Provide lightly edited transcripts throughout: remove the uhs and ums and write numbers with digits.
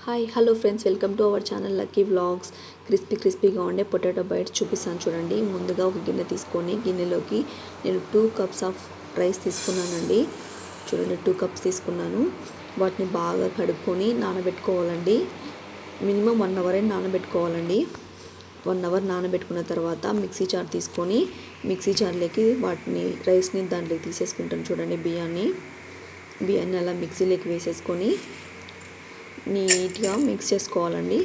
Hi hello friends, welcome to our channel lucky vlogs. క్రిస్పీగా ఉండే potato bytes చూపిస్తాను చూడండి. ముందుగా ఒక గిన్నె తీసుకొని గిన్నెలోకి నేను 2 కప్స్ ఆఫ్ రైస్ తీసుకున్నానండి. చూడండి 2 కప్స్ తీసుకున్నాను. వాటిని బాగా కడుక్కొని నానబెట్టుకోవాలండి. మినిమం 1 అవర్ అయినా నానబెట్టుకోవాలండి. 1 అవర్ నానబెట్టుకున్న తర్వాత మిక్సీ జార్ తీసుకొని మిక్సీ జార్లోకి వాటిని రైస్ని దాంట్లోకి తీసేసుకుంటాను చూడండి. బియ్యాన్ని అలా మిక్సీలోకి వేసేసుకొని నీట్గా మిక్స్ చేసుకోవాలండి.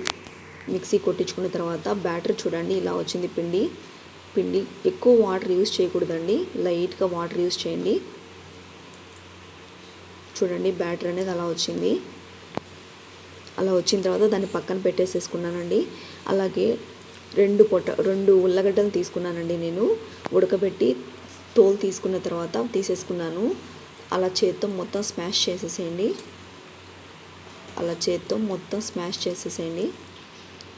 మిక్సీ కొట్టించుకున్న తర్వాత బ్యాటర్ చూడండి ఇలా వచ్చింది. పిండి ఎక్కువ వాటర్ యూస్ చేయకూడదండి, లైట్గా వాటర్ యూస్ చేయండి. చూడండి బ్యాటర్ అనేది అలా వచ్చింది. అలా వచ్చిన తర్వాత దాన్ని పక్కన పెట్టేసేసుకున్నానండి. అలాగే 2 ఉల్లగడ్డలు తీసుకున్నానండి. నేను ఉడకబెట్టి తోలు తీసుకున్న తర్వాత తీసేసుకున్నాను. అలా చేత్తో మొత్తం స్మాష్ చేసేసేయండి.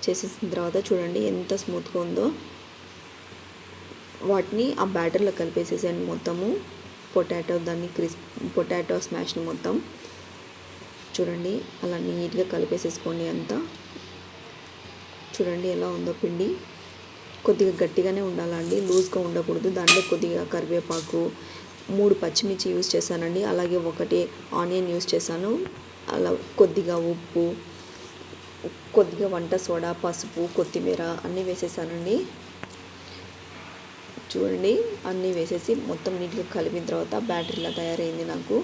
చేసేసిన తర్వాత చూడండి ఎంత స్మూత్గా ఉందో. వాటిని ఆ బ్యాటర్లో కలిపేసేసేయండి మొత్తము. పొటాటో స్మాష్ని మొత్తం చూడండి అలా నీట్గా కలిపేసేసుకోండి అంతా. చూడండి ఎలా ఉందో పిండి. కొద్దిగా గట్టిగానే ఉండాలండి, లూజ్గా ఉండకూడదు. దాంట్లో కొద్దిగా కరివేపాకు, 3 పచ్చిమిర్చి యూస్ చేశానండి. అలాగే 1 ఆనియన్ యూస్ చేశాను. అలా కొద్దిగా ఉప్పు, కొద్దిగా వంట సోడా, పసుపు, కొత్తిమీర అన్నీ వేసేసానండి. చూడండి అన్నీ వేసేసి మొత్తం నీట్గా కలిపిన తర్వాత బ్యాటర్ ఇలా తయారైంది నాకు.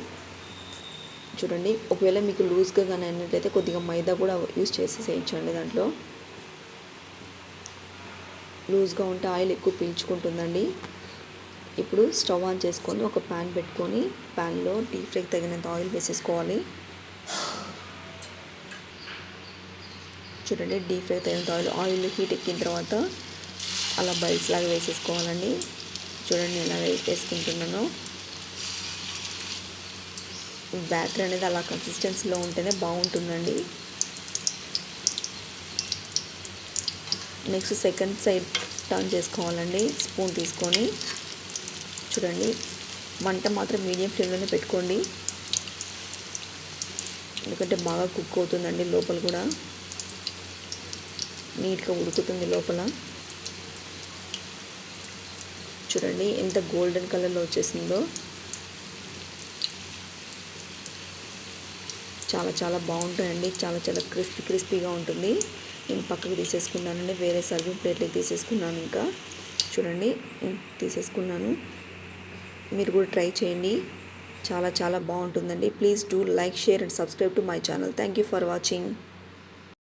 చూడండి ఒకవేళ మీకు లూజ్గా కానీ అయినట్లయితే కొద్దిగా మైదా కూడా యూస్ చేసేసేయచ్చండి. దాంట్లో లూజ్గా ఉంటే ఆయిల్ ఎక్కువ పీల్చుకుంటుందండి. ఇప్పుడు స్టవ్ ఆన్ చేసుకొని ఒక ప్యాన్ పెట్టుకొని ప్యాన్లో డీప్ ఫ్రైకి తగినంత ఆయిల్ వేసేసుకోవాలి. చూడండి డీప్ ఫ్రై తగినంత ఆయిల్ హీట్ ఎక్కిన తర్వాత అలా బైట్స్ లాగా వేసేసుకోవాలండి. చూడండి ఎలా వేసుకుంటున్నాను. బ్యాటర్ అనేది అలా కన్సిస్టెన్సీలో ఉంటేనే బాగుంటుందండి. నెక్స్ట్ సెకండ్ సైడ్ టర్న్ చేసుకోవాలండి. స్పూన్ తీసుకొని చూడండి మంట మాత్రం మీడియం ఫ్లేమ్లోనే పెట్టుకోండి, ఎందుకంటే బాగా కుక్ అవుతుందండి. లోపల కూడా నీట్గా ఉడుకుతుంది లోపల. చూడండి ఎంత గోల్డెన్ కలర్లో వచ్చేసిందో. చాలా బాగుంటాయండి. చాలా క్రిస్పీగా ఉంటుంది. నేను పక్కకు తీసేసుకున్నానండి, వేరే సర్వింగ్ ప్లేట్లోకి తీసేసుకున్నాను. ఇంకా చూడండి తీసేసుకున్నాను. మీరు కూడా ట్రై చేయండి, చాలా బాగుంటుందండి. Please do like, share and subscribe to my channel. Thank you for watching.